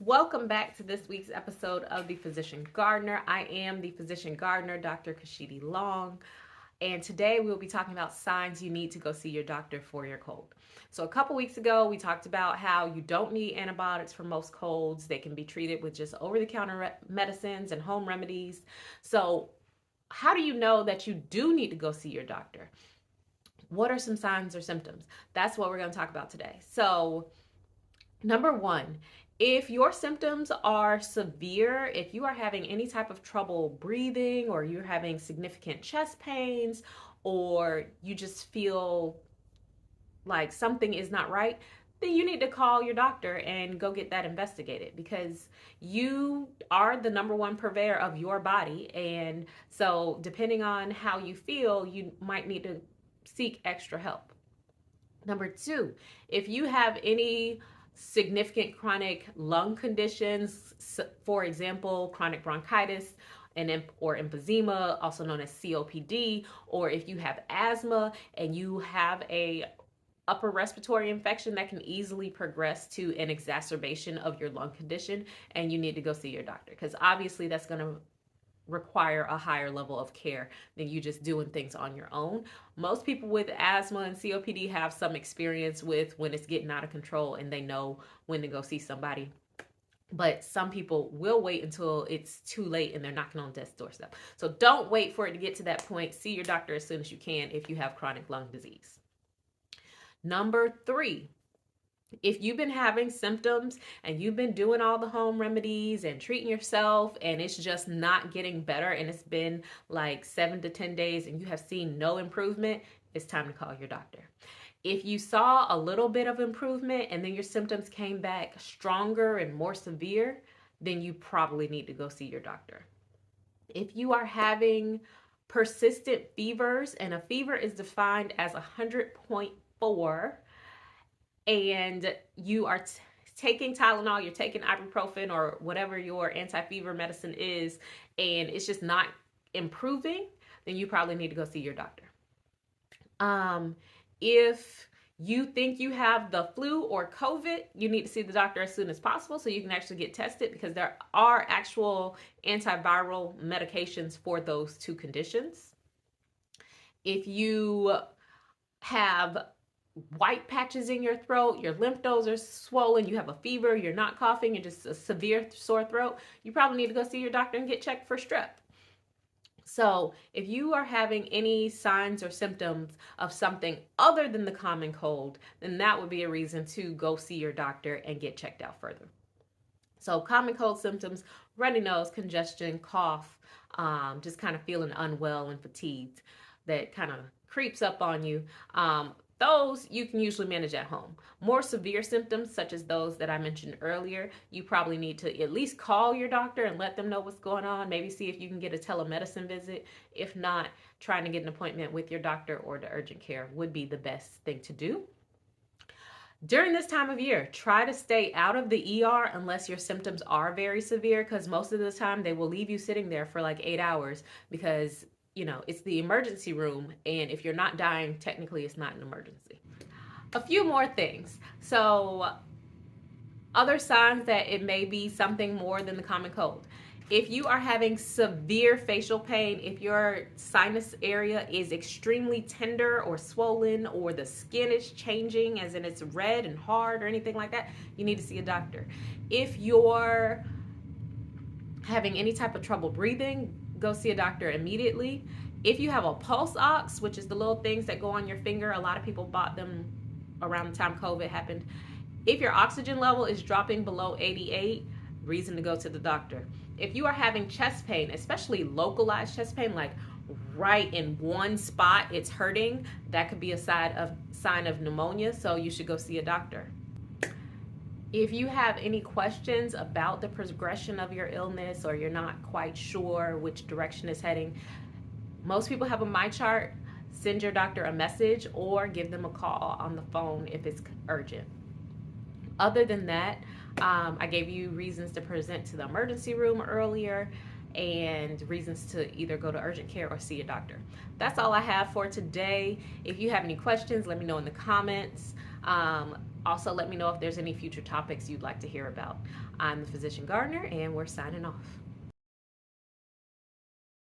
Welcome back to this week's episode of The Physician Gardener. I am the Physician Gardener, Dr. Kashiti Long, and today we will be talking about signs you need to go see your doctor for your cold. So a couple weeks ago, we talked about how you don't need antibiotics for most colds. They can be treated with just over-the-counter medicines and home remedies. So how do you know that you do need to go see your doctor? What are some signs or symptoms? That's what we're going to talk about today. So number one, if your symptoms are severe, if you are having any type of trouble breathing, or you're having significant chest pains, or you just feel like something is not right, then you need to call your doctor and go get that investigated, because you are the number one purveyor of your body. And so depending on how you feel, you might need to seek extra help. Number two, if you have any significant chronic lung conditions, for example, chronic bronchitis or emphysema, also known as COPD, or if you have asthma and you have a upper respiratory infection that can easily progress to an exacerbation of your lung condition, and you need to go see your doctor, because obviously that's going to require a higher level of care than you just doing things on your own. Most people with asthma and COPD have some experience with when it's getting out of control, and they know when to go see somebody. But some people will wait until it's too late and they're knocking on death's doorstep. So don't wait for it to get to that point. See your doctor as soon as you can if you have chronic lung disease. Number three, if you've been having symptoms and you've been doing all the home remedies and treating yourself and it's just not getting better, and it's been like 7 to 10 days and you have seen no improvement, it's time to call your doctor. If you saw a little bit of improvement and then your symptoms came back stronger and more severe, then you probably need to go see your doctor. If you are having persistent fevers, and a fever is defined as 100.4, and you are taking Tylenol, you're taking ibuprofen or whatever your anti-fever medicine is, and it's just not improving, then you probably need to go see your doctor. If you think you have the flu or COVID, you need to see the doctor as soon as possible so you can actually get tested, because there are actual antiviral medications for those two conditions. If you have white patches in your throat, your lymph nodes are swollen, you have a fever, you're not coughing, you're just a severe sore throat, you probably need to go see your doctor and get checked for strep. So if you are having any signs or symptoms of something other than the common cold, then that would be a reason to go see your doctor and get checked out further. So common cold symptoms: runny nose, congestion, cough, just kind of feeling unwell and fatigued, that kind of creeps up on you. Those you can usually manage at home. More severe symptoms, such as those that I mentioned earlier, you probably need to at least call your doctor and let them know what's going on. Maybe see if you can get a telemedicine visit. If not, trying to get an appointment with your doctor or the urgent care would be the best thing to do. During this time of year, try to stay out of the ER unless your symptoms are very severe, because most of the time they will leave you sitting there for like 8 hours, because it's the emergency room, and if you're not dying, technically it's not an emergency. A few more things. So other signs that it may be something more than the common cold. If you are having severe facial pain, if your sinus area is extremely tender or swollen, or the skin is changing as in it's red and hard or anything like that, you need to see a doctor. If you're having any type of trouble breathing, go see a doctor immediately. If you have a pulse ox, which is the little things that go on your finger, a lot of people bought them around the time COVID happened. If your oxygen level is dropping below 88, reason to go to the doctor. If you are having chest pain, especially localized chest pain, like right in one spot it's hurting, that could be a sign of pneumonia, so you should go see a doctor. If you have any questions about the progression of your illness, or you're not quite sure which direction it's heading, most people have a MyChart. Send your doctor a message or give them a call on the phone if it's urgent. Other than that, I gave you reasons to present to the emergency room earlier, and reasons to either go to urgent care or see a doctor. That's all I have for today. If you have any questions, let me know in the comments. Also, let me know if there's any future topics you'd like to hear about. I'm the physician gardener, and we're signing off.